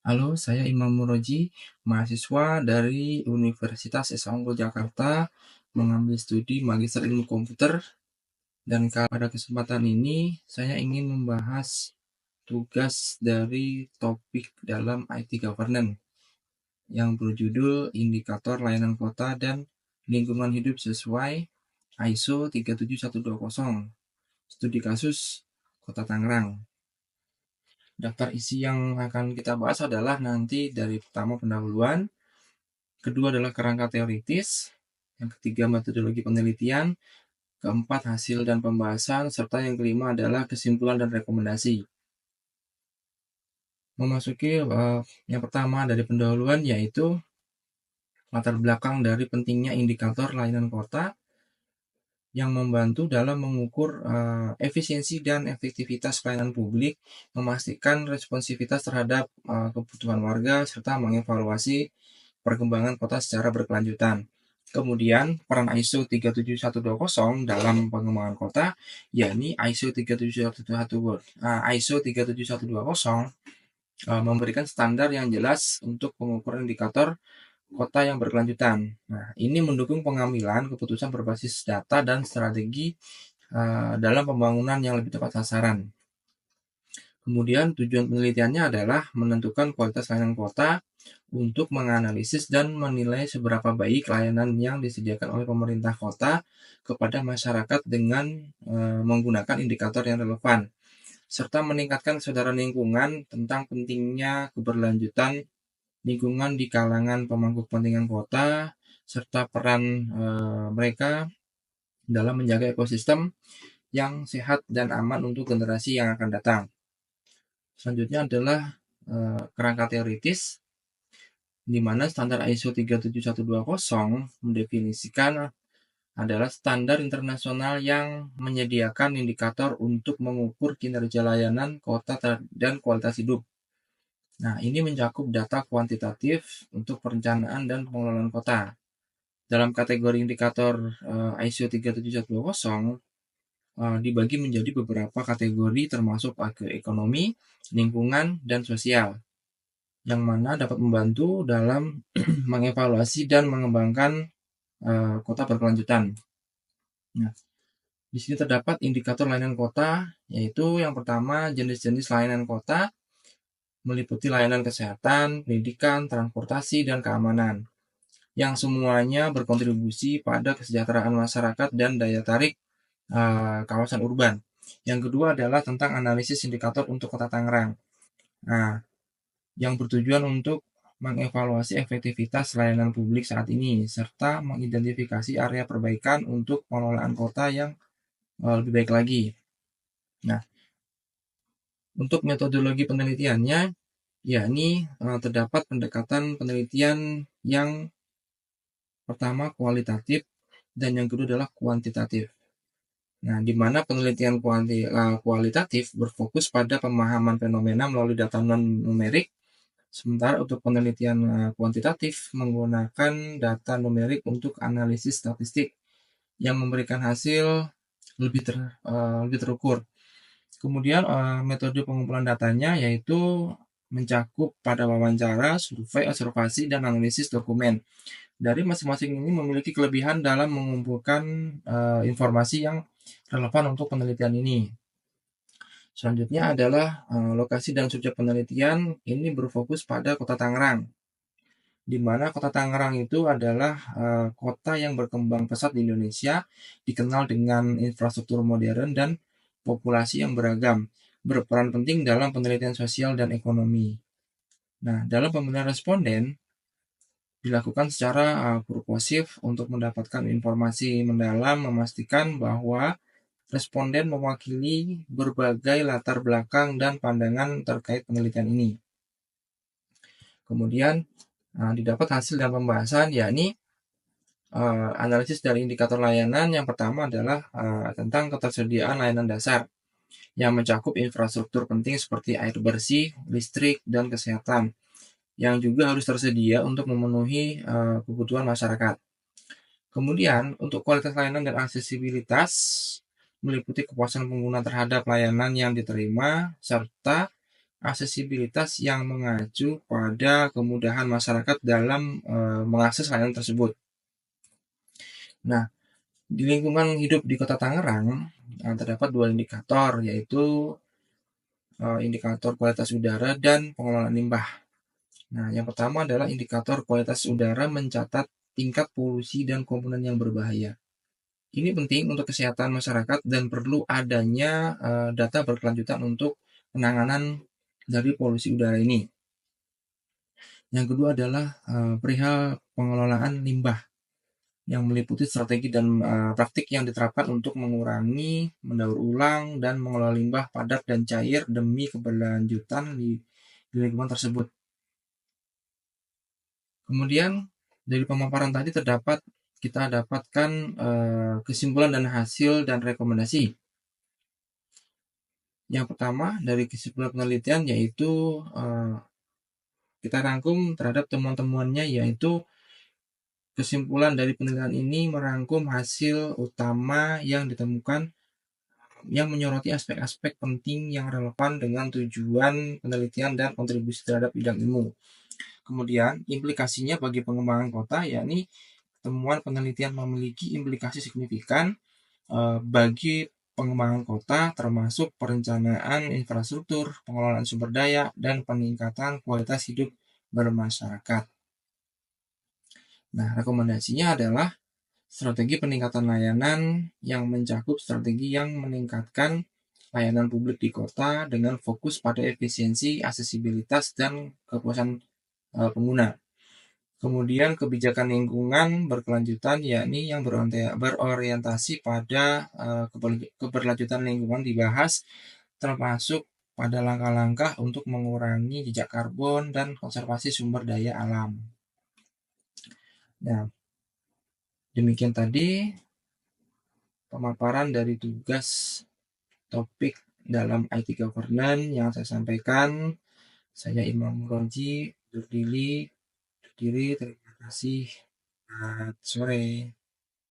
Halo, saya Imam Muroji, mahasiswa dari Universitas Esa Unggul Jakarta, mengambil studi Magister Ilmu Komputer, dan pada kesempatan ini saya ingin membahas tugas dari topik dalam IT Governance yang berjudul Indikator Layanan Kota dan Lingkungan Hidup sesuai ISO 37120, studi kasus Kota Tangerang. Daftar isi yang akan kita bahas adalah nanti dari pertama pendahuluan, kedua adalah kerangka teoritis, yang ketiga metodologi penelitian, keempat hasil dan pembahasan, serta yang kelima adalah kesimpulan dan rekomendasi. Memasuki yang pertama dari pendahuluan, yaitu latar belakang dari pentingnya indikator layanan kota yang membantu dalam mengukur efisiensi dan efektivitas pelayanan publik, memastikan responsivitas terhadap kebutuhan warga, serta mengevaluasi perkembangan kota secara berkelanjutan. Kemudian, peran ISO 37120 dalam pengembangan kota, yakni ISO 37120 memberikan standar yang jelas untuk pengukuran indikator kota yang berkelanjutan. Nah, ini mendukung pengambilan keputusan berbasis data dan strategi dalam pembangunan yang lebih tepat sasaran. Kemudian tujuan penelitiannya adalah menentukan kualitas layanan kota untuk menganalisis dan menilai seberapa baik layanan yang disediakan oleh pemerintah kota kepada masyarakat dengan menggunakan indikator yang relevan, serta meningkatkan kesadaran lingkungan tentang pentingnya keberlanjutan lingkungan di kalangan pemangku kepentingan kota, serta peran mereka dalam menjaga ekosistem yang sehat dan aman untuk generasi yang akan datang. Selanjutnya adalah kerangka teoritis, di mana standar ISO 37120 mendefinisikan adalah standar internasional yang menyediakan indikator untuk mengukur kinerja layanan kota dan kualitas hidup. Nah, ini mencakup data kuantitatif untuk perencanaan dan pengelolaan kota. Dalam kategori indikator ISO 37120 dibagi menjadi beberapa kategori termasuk ekonomi, lingkungan, dan sosial, yang mana dapat membantu dalam mengevaluasi dan mengembangkan kota berkelanjutan. Nah, di sini terdapat indikator layanan kota, yaitu yang pertama jenis-jenis layanan kota, meliputi layanan kesehatan, pendidikan, transportasi, dan keamanan, yang semuanya berkontribusi pada kesejahteraan masyarakat dan daya tarik kawasan urban. Yang kedua adalah tentang analisis indikator untuk Kota Tangerang. Nah, yang bertujuan untuk mengevaluasi efektivitas layanan publik saat ini, serta mengidentifikasi area perbaikan untuk pengelolaan kota yang lebih baik lagi. Nah, untuk metodologi penelitiannya, yakni terdapat pendekatan penelitian yang pertama kualitatif dan yang kedua adalah kuantitatif. Nah, di mana penelitian kualitatif berfokus pada pemahaman fenomena melalui data non-numerik, sementara untuk penelitian kuantitatif menggunakan data numerik untuk analisis statistik yang memberikan hasil lebih terukur. Kemudian metode pengumpulan datanya yaitu mencakup pada wawancara, survei, observasi, dan analisis dokumen. Dari masing-masing ini memiliki kelebihan dalam mengumpulkan informasi yang relevan untuk penelitian ini. Selanjutnya adalah lokasi dan subjek penelitian ini berfokus pada Kota Tangerang, di mana Kota Tangerang itu adalah kota yang berkembang pesat di Indonesia, dikenal dengan infrastruktur modern dan populasi yang beragam, berperan penting dalam penelitian sosial dan ekonomi. Nah, dalam pemilihan responden dilakukan secara purposif untuk mendapatkan informasi mendalam, memastikan bahwa responden mewakili berbagai latar belakang dan pandangan terkait penelitian ini. Kemudian didapat hasil dan pembahasan, yakni analisis dari indikator layanan. Yang pertama adalah tentang ketersediaan layanan dasar yang mencakup infrastruktur penting seperti air bersih, listrik, dan kesehatan, yang juga harus tersedia untuk memenuhi kebutuhan masyarakat. Kemudian, untuk kualitas layanan dan aksesibilitas meliputi kepuasan pengguna terhadap layanan yang diterima, serta aksesibilitas yang mengacu pada kemudahan masyarakat dalam mengakses layanan tersebut. Nah, di lingkungan hidup di Kota Tangerang terdapat 2 indikator, yaitu indikator kualitas udara dan pengelolaan limbah. Nah, yang pertama adalah indikator kualitas udara mencatat tingkat polusi dan komponen yang berbahaya. Ini penting untuk kesehatan masyarakat dan perlu adanya data berkelanjutan untuk penanganan dari polusi udara ini. Yang kedua adalah perihal pengelolaan limbah yang meliputi strategi dan praktik yang diterapkan untuk mengurangi, mendaur ulang, dan mengelola limbah padat dan cair demi keberlanjutan di lingkungan tersebut. Kemudian dari pemaparan tadi kita dapatkan kesimpulan dan hasil dan rekomendasi. Yang pertama dari kesimpulan penelitian yaitu kita rangkum terhadap temuan-temuannya, yaitu kesimpulan dari penelitian ini merangkum hasil utama yang ditemukan yang menyoroti aspek-aspek penting yang relevan dengan tujuan penelitian dan kontribusi terhadap bidang ilmu. Kemudian implikasinya bagi pengembangan kota, yakni temuan penelitian memiliki implikasi signifikan bagi pengembangan kota, termasuk perencanaan infrastruktur, pengelolaan sumber daya, dan peningkatan kualitas hidup bermasyarakat. Nah, rekomendasinya adalah strategi peningkatan layanan yang mencakup strategi yang meningkatkan layanan publik di kota dengan fokus pada efisiensi, aksesibilitas, dan kepuasan pengguna. Kemudian kebijakan lingkungan berkelanjutan, yakni yang berorientasi pada keberlanjutan lingkungan dibahas, termasuk pada langkah-langkah untuk mengurangi jejak karbon dan konservasi sumber daya alam. Nah, demikian tadi pemaparan dari tugas topik dalam IT Governance yang saya sampaikan. Saya Imam Muroji, undur diri. Terima kasih. Selamat sore.